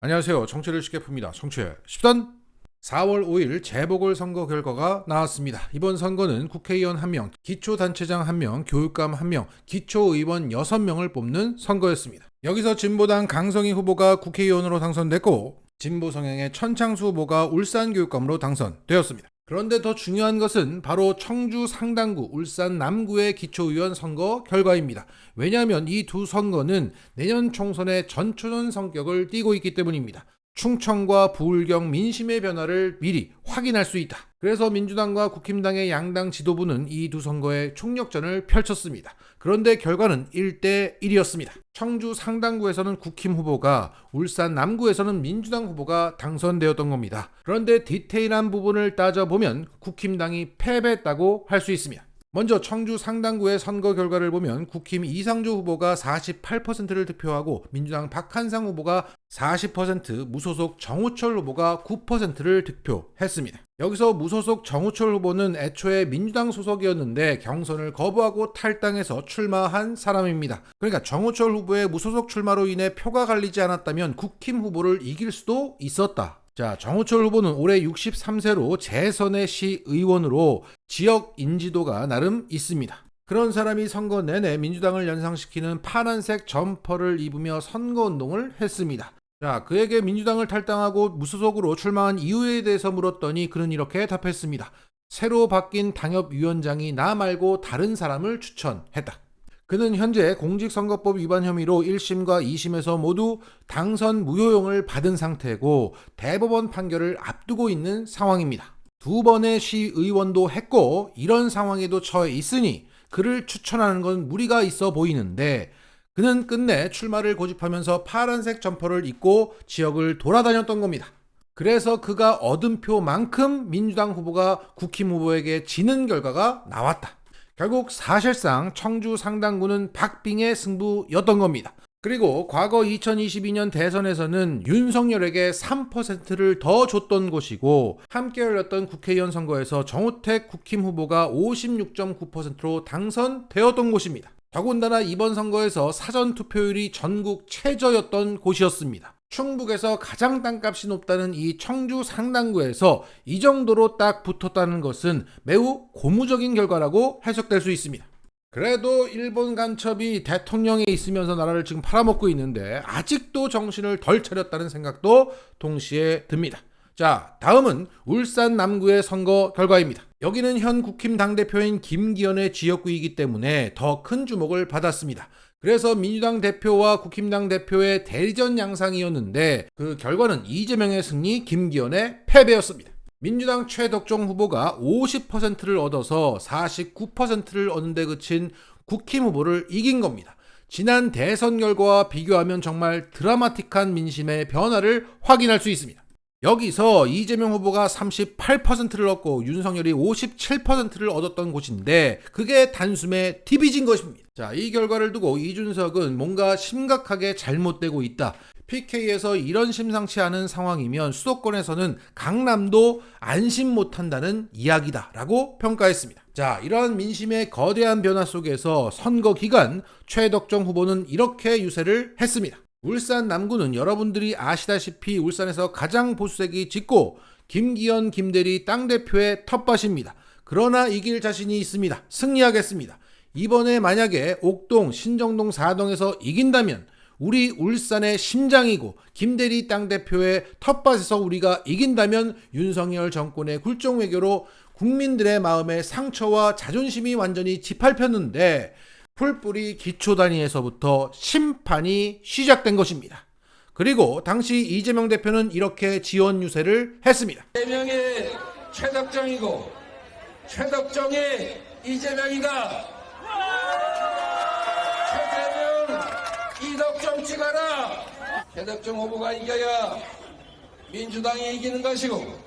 안녕하세요. 정치를 쉽게 풉니다. 정치의 십단 4월 5일 재보궐선거 결과가 나왔습니다. 이번 선거는 국회의원 1명, 기초단체장 1명, 교육감 1명, 기초의원 6명을 뽑는 선거였습니다. 여기서 진보당 강성희 후보가 국회의원으로 당선됐고 진보 성향의 천창수 후보가 울산교육감으로 당선되었습니다. 그런데 더 중요한 것은 바로 청주 상당구, 울산 남구의 기초의원 선거 결과입니다. 왜냐하면 이 두 선거는 내년 총선의 전초전 성격을 띠고 있기 때문입니다. 충청과 부울경 민심의 변화를 미리 확인할 수 있다. 그래서 민주당과 국힘당의 양당 지도부는 이 두 선거에 총력전을 펼쳤습니다. 그런데 결과는 1대1이었습니다. 청주 상당구에서는 국힘 후보가, 울산 남구에서는 민주당 후보가 당선되었던 겁니다. 그런데 디테일한 부분을 따져보면 국힘당이 패배했다고 할 수 있습니다. 먼저 청주 상당구의 선거 결과를 보면 국힘 이상조 후보가 48%를 득표하고 민주당 박한상 후보가 40%, 무소속 정우철 후보가 9%를 득표했습니다. 여기서 무소속 정우철 후보는 애초에 민주당 소속이었는데 경선을 거부하고 탈당해서 출마한 사람입니다. 그러니까 정우철 후보의 무소속 출마로 인해 표가 갈리지 않았다면 국힘 후보를 이길 수도 있었다. 자, 정우철 후보는 올해 63세로 재선의 시의원으로 지역 인지도가 나름 있습니다. 그런 사람이 선거 내내 민주당을 연상시키는 파란색 점퍼를 입으며 선거운동을 했습니다. 자, 그에게 민주당을 탈당하고 무소속으로 출마한 이유에 대해서 물었더니 그는 이렇게 답했습니다. 새로 바뀐 당협위원장이 나 말고 다른 사람을 추천했다. 그는 현재 공직선거법 위반 혐의로 1심과 2심에서 모두 당선 무효용을 받은 상태고 대법원 판결을 앞두고 있는 상황입니다. 두 번의 시의원도 했고 이런 상황에도 처해 있으니 그를 추천하는 건 무리가 있어 보이는데 그는 끝내 출마를 고집하면서 파란색 점퍼를 입고 지역을 돌아다녔던 겁니다. 그래서 그가 얻은 표만큼 민주당 후보가 국힘 후보에게 지는 결과가 나왔다. 결국 사실상 청주 상당구는 박빙의 승부였던 겁니다. 그리고 과거 2022년 대선에서는 윤석열에게 3%를 더 줬던 곳이고 함께 열렸던 국회의원 선거에서 정우택 국힘 후보가 56.9%로 당선되었던 곳입니다. 더군다나 이번 선거에서 사전투표율이 전국 최저였던 곳이었습니다. 충북에서 가장 땅값이 높다는 이 청주 상당구에서 이 정도로 딱 붙었다는 것은 매우 고무적인 결과라고 해석될 수 있습니다. 그래도 일본 간첩이 대통령에 있으면서 나라를 지금 팔아먹고 있는데 아직도 정신을 덜 차렸다는 생각도 동시에 듭니다. 자, 다음은 울산 남구의 선거 결과입니다. 여기는 현 국힘 당대표인 김기현의 지역구이기 때문에 더 큰 주목을 받았습니다. 그래서 민주당 대표와 국힘당 대표의 대리전 양상이었는데 그 결과는 이재명의 승리, 김기현의 패배였습니다. 민주당 최덕종 후보가 50%를 얻어서 49%를 얻는 데 그친 국힘 후보를 이긴 겁니다. 지난 대선 결과와 비교하면 정말 드라마틱한 민심의 변화를 확인할 수 있습니다. 여기서 이재명 후보가 38%를 얻고 윤석열이 57%를 얻었던 곳인데 그게 단숨에 뒤비진 것입니다. 자, 이 결과를 두고 이준석은 뭔가 심각하게 잘못되고 있다. PK에서 이런 심상치 않은 상황이면 수도권에서는 강남도 안심 못한다는 이야기다 라고 평가했습니다. 자, 이러한 민심의 거대한 변화 속에서 선거 기간 최덕정 후보는 이렇게 유세를 했습니다. 울산 남구는 여러분들이 아시다시피 울산에서 가장 보수색이 짙고 김기현, 김대리 당대표의 텃밭입니다. 그러나 이길 자신이 있습니다. 승리하겠습니다. 이번에 만약에 옥동, 신정동 4동에서 이긴다면 우리 울산의 심장이고 김대리 당대표의 텃밭에서 우리가 이긴다면 윤석열 정권의 굴종 외교로 국민들의 마음의 상처와 자존심이 완전히 짓밟혔는데 풀뿌리 기초단위에서부터 심판이 시작된 것입니다. 그리고 당시 이재명 대표는 이렇게 지원 유세를 했습니다. 이재명의 최덕정이고 최덕정의 이재명이다. 최재명 이덕정 찍어라. 최덕정 후보가 이겨야 민주당이 이기는 것이고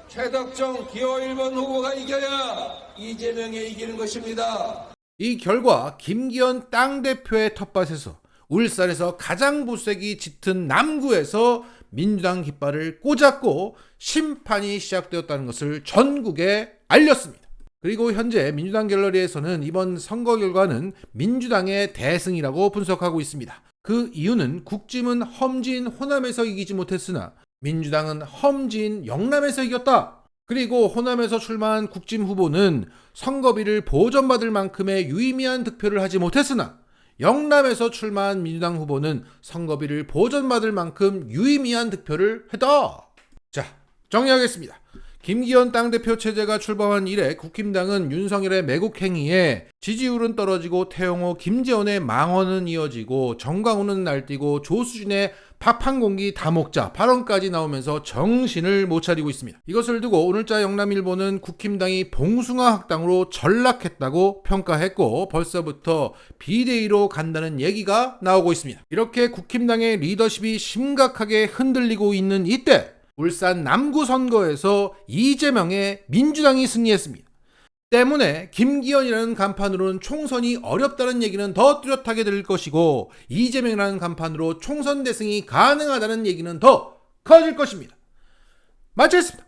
최덕정 기호 1번 후보가 이겨야 이재명이 이기는 것입니다. 이 결과 김기현 당대표의 텃밭에서 울산에서 가장 보수색이 짙은 남구에서 민주당 깃발을 꽂았고 심판이 시작되었다는 것을 전국에 알렸습니다. 그리고 현재 민주당 갤러리에서는 이번 선거 결과는 민주당의 대승이라고 분석하고 있습니다. 그 이유는 국짐은 험지인 호남에서 이기지 못했으나 민주당은 험지인 영남에서 이겼다. 그리고 호남에서 출마한 국짐 후보는 선거비를 보전받을 만큼의 유의미한 득표를 하지 못했으나 영남에서 출마한 민주당 후보는 선거비를 보전받을 만큼 유의미한 득표를 했다. 자, 정리하겠습니다. 김기현 당대표 체제가 출범한 이래 국힘당은 윤석열의 매국 행위에 지지율은 떨어지고 태영호, 김재원의 망언은 이어지고 정광훈은 날뛰고 조수진의 밥 한 공기 다 먹자 발언까지 나오면서 정신을 못 차리고 있습니다. 이것을 두고 오늘자 영남일보는 국힘당이 봉숭아 학당으로 전락했다고 평가했고 벌써부터 비대위로 간다는 얘기가 나오고 있습니다. 이렇게 국힘당의 리더십이 심각하게 흔들리고 있는 이때 울산 남구 선거에서 이재명의 민주당이 승리했습니다. 때문에 김기현이라는 간판으로는 총선이 어렵다는 얘기는 더 뚜렷하게 들릴 것이고 이재명이라는 간판으로 총선 대승이 가능하다는 얘기는 더 커질 것입니다. 마치겠습니다.